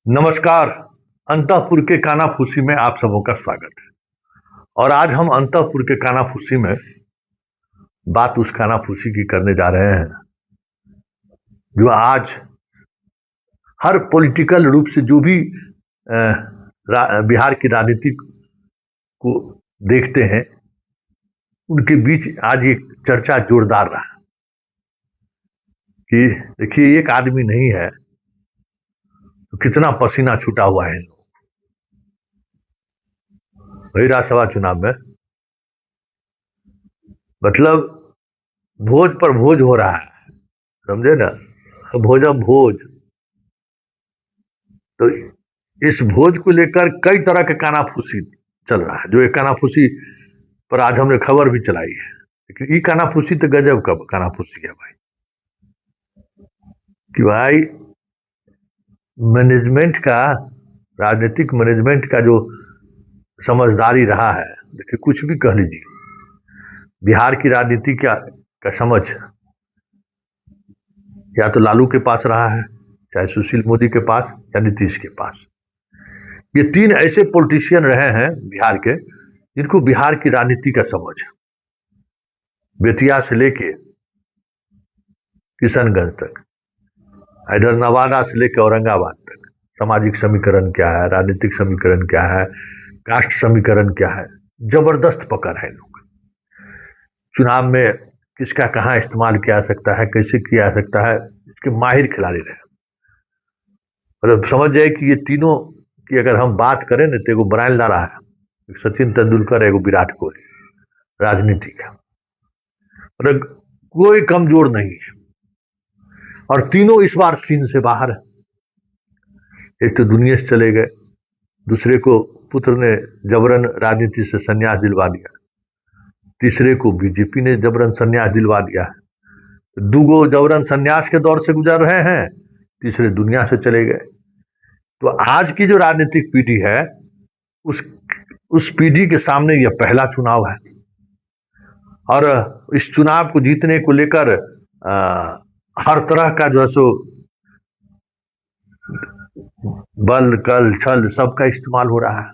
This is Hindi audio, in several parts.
नमस्कार। अंतःपुर के कानाफूसी में आप सबों का स्वागत है। और आज हम अंतःपुर के कानाफूसी में बात उस कानाफूसी की करने जा रहे हैं जो आज हर पॉलिटिकल रूप से जो भी बिहार की राजनीति को देखते हैं उनके बीच आज एक चर्चा जोरदार रहा कि देखिए, एक आदमी नहीं है तो कितना पसीना छूटा हुआ है वही राज्यसभा चुनाव में। मतलब भोज पर भोज हो रहा है, समझे ना, भोजम भोज। तो इस भोज को लेकर कई तरह के कानाफूसी चल रहा है, जो एक कानाफूसी पर आज हमने खबर भी चलाई है। लेकिन ये कानाफूसी तो गजब का कानाफूसी है भाई, कि भाई मैनेजमेंट का, राजनीतिक मैनेजमेंट का जो समझदारी रहा है, देखिए कुछ भी कह लीजिए, बिहार की राजनीति का समझ या तो लालू के पास रहा है, चाहे सुशील मोदी के पास या नीतीश के पास। ये तीन ऐसे पॉलिटिशियन रहे हैं बिहार के जिनको बिहार की राजनीति का समझ है, बेतिया से लेके किशनगंज तक, इधर नवादा से लेकर औरंगाबाद तक। सामाजिक समीकरण क्या है, राजनीतिक समीकरण क्या है, कास्ट समीकरण क्या है, जबरदस्त पकड़ है लोग। चुनाव में किसका कहाँ इस्तेमाल किया जा सकता है, कैसे किया जा सकता है, इसके माहिर खिलाड़ी रहे। मतलब समझ जाए कि ये तीनों की अगर हम बात करें ना तो एगो ब्रायन लारा है, सचिन तेंदुलकर, एगो विराट कोहली राजनीति का। मतलब कोई कमजोर नहीं है और तीनों इस बार सीन से बाहर है। एक तो दुनिया से चले गए, दूसरे को पुत्र ने जबरन राजनीति से संन्यास दिलवा दिया, तीसरे को बीजेपी ने जबरन संन्यास दिलवा दिया है। दूगो जबरन संन्यास के दौर से गुजर रहे हैं, तीसरे दुनिया से चले गए। तो आज की जो राजनीतिक पीढ़ी है उस पीढ़ी के सामने यह पहला चुनाव है और इस चुनाव को जीतने को लेकर हर तरह का जो है सो बल कल छल सबका इस्तेमाल हो रहा है।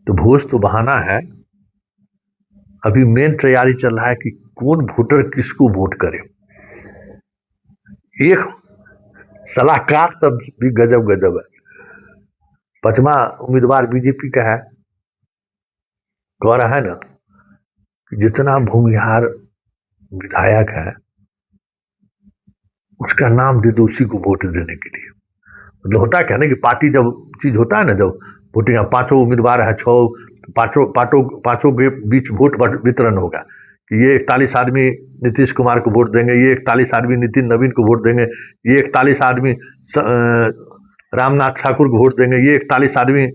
तो भोज तो बहाना है, अभी मेन तैयारी चल रहा है कि कौन वोटर किसको वोट करे। एक सलाहकार तब भी गजब गजब है। पांचवा उम्मीदवार बीजेपी का है, कह रहा है ना कि जितना भूमिहार विधायक है उसका नाम दे दो उसी को वोट देने के लिए। मतलब होता क्या है ना कि पार्टी जब चीज होता है ना, जब वोटिंग पांचों उम्मीदवार है, पांचों के बीच वोट वितरण होगा कि ये 41 आदमी नीतीश कुमार को वोट देंगे, ये 41 आदमी नितिन नवीन को वोट देंगे, ये 41 आदमी रामनाथ ठाकुर को वोट देंगे, ये 41 आदमी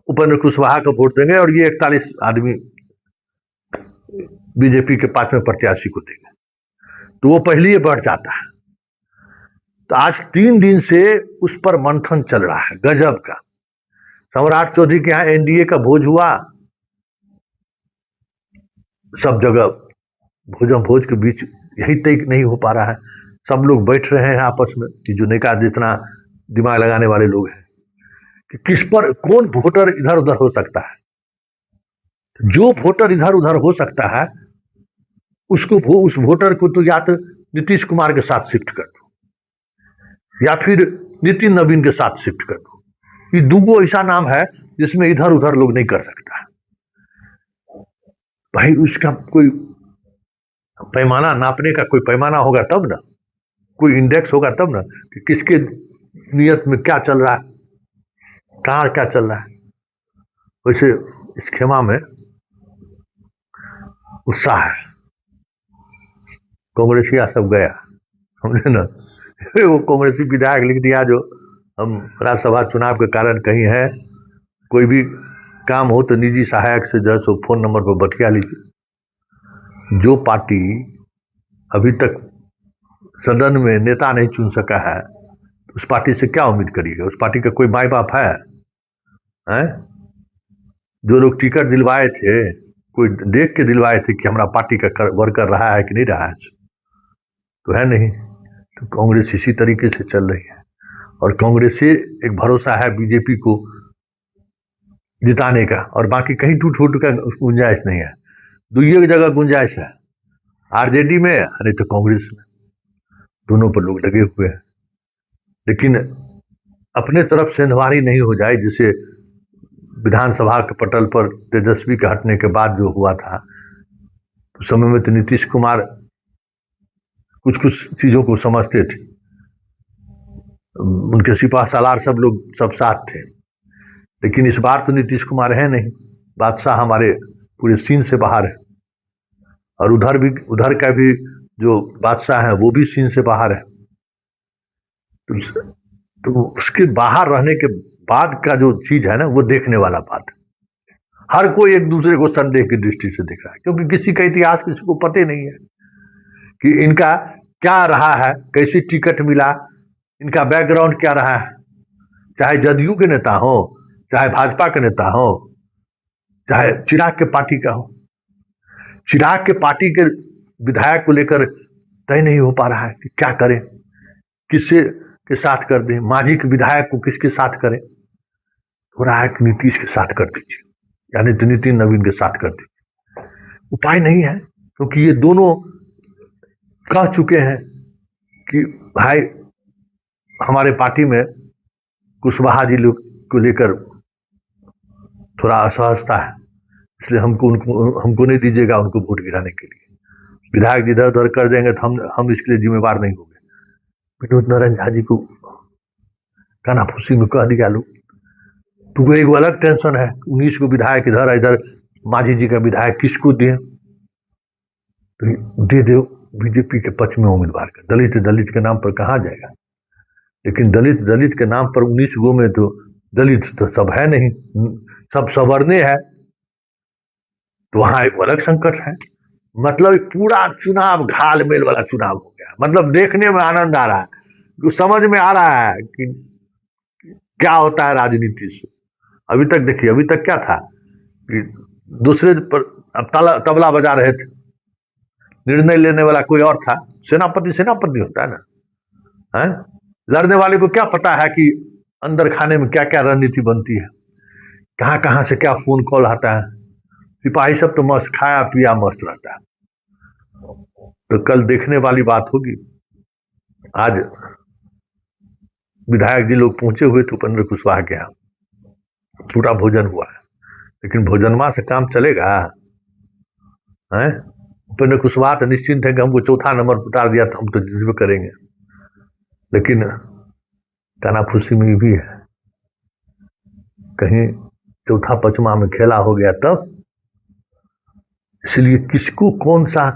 उपेंद्र कुशवाहा को वोट देंगे और ये 41 आदमी बीजेपी के 5वें प्रत्याशी को देंगे। तो वो पहले ही बढ़ जाता है। तो आज 3 दिन से उस पर मंथन चल रहा है गजब का। सम्राट चौधरी के यहाँ एनडीए का भोज हुआ, सब जगह भोजम भोज के बीच यही तय नहीं हो पा रहा है। सब लोग बैठ रहे हैं आपस में, कि जो नेका जितना दिमाग लगाने वाले लोग हैं, कि किस पर कौन वोटर इधर उधर हो सकता है। जो वोटर इधर उधर हो सकता है उसको उस वोटर को तो या तो नीतीश कुमार के साथ शिफ्ट कर दो या फिर नितिन नवीन के साथ शिफ्ट कर दो। ये दूगो ऐसा नाम है जिसमें इधर उधर लोग नहीं कर सकता। भाई उसका कोई पैमाना, नापने का कोई पैमाना होगा तब ना, कोई इंडेक्स होगा तब ना कि किसके नियत में क्या चल रहा है, कहाँ क्या चल रहा है। वैसे इस खेमा में उत्साह है, कांग्रेसिया सब गया, समझे ना। वो कांग्रेसी विधायक लिख दिया जो हम राज्यसभा चुनाव के कारण कहीं है, कोई भी काम हो तो निजी सहायक से जो है सो फोन नंबर पर बतिया लीजिए। जो पार्टी अभी तक सदन में नेता नहीं चुन सका है उस पार्टी से क्या उम्मीद करिएगा। उस पार्टी का कोई माई बाप है, हैं? जो लोग टिकट दिलवाए थे, कोई देख के दिलवाए थे कि हमारा पार्टी का वर्कर रहा है कि नहीं रहा है, तो है नहीं। तो कांग्रेस इसी तरीके से चल रही है और कांग्रेस से एक भरोसा है बीजेपी को जिताने का, और बाकी कहीं टूट फूट का गुंजाइश नहीं है। दुइये की जगह गुंजाइश है, आरजेडी में नहीं तो कांग्रेस में, दोनों पर लोग लगे हुए हैं। लेकिन अपने तरफ से अंधवारी नहीं हो जाए, जिसे विधानसभा के पटल पर तेजस्वी के हटने के बाद जो हुआ था, उस समय में तो नीतीश कुमार कुछ कुछ चीजों को समझते थे, उनके सिपा सालार सब लोग सब साथ थे। लेकिन इस बार तो नीतीश कुमार है नहीं, बादशाह हमारे पूरे सीन से बाहर है, और उधर का भी जो बादशाह है वो भी सीन से बाहर है। तो उसके बाहर रहने के बाद का जो चीज है ना, वो देखने वाला बात है। हर कोई एक दूसरे को संदेह की दृष्टि से देख रहा है, क्योंकि किसी का इतिहास किसी को पता नहीं है कि इनका क्या रहा है, कैसी टिकट मिला, इनका बैकग्राउंड क्या रहा है। चाहे जदयू के नेता हो, चाहे भाजपा के नेता हो, चाहे चिराग के पार्टी का हो। चिराग के पार्टी के विधायक को लेकर तय नहीं हो पा रहा है कि क्या करें, किससे के साथ कर दें। मांझी के विधायक को किसके साथ करें, हो रहा है कि नीतीश के साथ कर दीजिए, यानी तो नितिन नवीन के साथ कर दीजिए। उपाय नहीं है, क्योंकि ये दोनों कह चुके हैं कि भाई हमारे पार्टी में कुशवाहा जी लोग को लेकर थोड़ा असहजता है, इसलिए हमको नहीं दीजिएगा उनको वोट गिराने के लिए। विधायक इधर उधर कर देंगे तो हम इसके लिए जिम्मेवार नहीं होंगे। विनोद नारायण झा जी को कानाफूसी में कह दिया लोग, तुमको एक अलग टेंशन है, 19 को विधायक इधर इधर, मांझी जी का विधायक किसको दिए, तो दे दो बीजेपी के पक्ष में उम्मीदवार का। दलित के नाम पर कहाँ जाएगा, लेकिन दलित के नाम पर 19 गो में तो दलित तो सब है नहीं, सब सवर्णे है, तो वहां एक अलग संकट है। मतलब पूरा चुनाव घालमेल वाला चुनाव हो गया। मतलब देखने में आनंद आ रहा है, तो समझ में आ रहा है कि क्या होता है राजनीति से। अभी तक देखिए, अभी तक क्या था कि दूसरे पर तबला बजा रहे थे, निर्णय लेने वाला कोई और था। सेनापति होता है ना, है? लड़ने वाले को क्या पता है कि अंदर खाने में क्या क्या रणनीति बनती है, कहाँ कहाँ से क्या फोन कॉल आता है। सिपाही सब तो मस्त खाया पिया मस्त रहता है। तो कल देखने वाली बात होगी। आज विधायक जी लोग पहुंचे हुए थे उपेंद्र कुशवाहा के यहाँ, पूरा भोजन हुआ है, लेकिन भोजनमा से काम चलेगा है? उपेंद्र कुशवाहा तो निश्चिंत है कि हमको चौथा नंबर उतार दिया तो हम तो जिम्मे करेंगे। लेकिन कानाफूसी में भी है, कहीं चौथा पचमा में खेला हो गया तब। इसलिए किसको कौन सा,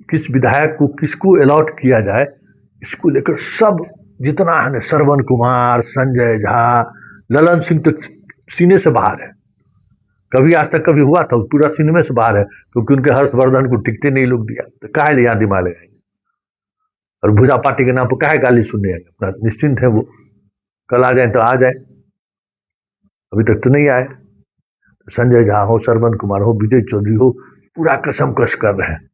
किस विधायक को किसको अलॉट किया जाए, इसको लेकर सब जितना है, श्रवण कुमार, संजय झा, ललन सिंह तो सीने से बाहर है। कभी आज तक कभी हुआ था, पूरा सीने से बाहर है, क्योंकि उनके हर्षवर्धन को टिकटे नहीं लोग दिया, तो काहे ले यहाँ दिमाग लगाएंगे। और भुजा पार्टी के नाम पर काहे गाली सुनने आएंगे, अपना निश्चिंत है वो, कल आ जाए तो आ जाए, अभी तक तो नहीं आए। संजय झा हो, श्रवण कुमार हो, विजय चौधरी हो, पूरा कसम कस कर रहे हैं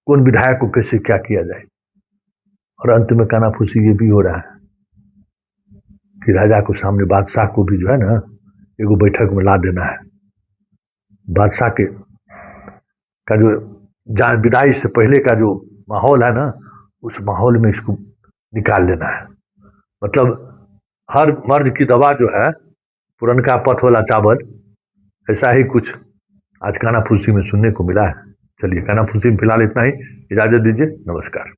कौन विधायक को कैसे क्या किया जाए। और अंत में कानाफूसी ये भी हो रहा है कि राजा को सामने बादशाह को भी जो है ना, एगो बैठक में ला देना है। बादशाह के का जो विदाई से पहले का जो माहौल है ना, उस माहौल में इसको निकाल लेना है। मतलब हर मर्द की दवा जो है, पुरनका पथ वाला चावल, ऐसा ही कुछ आज कानाफूसी में सुनने को मिला है। चलिए, कानाफूसी में फिलहाल इतना ही, इजाजत दीजिए, नमस्कार।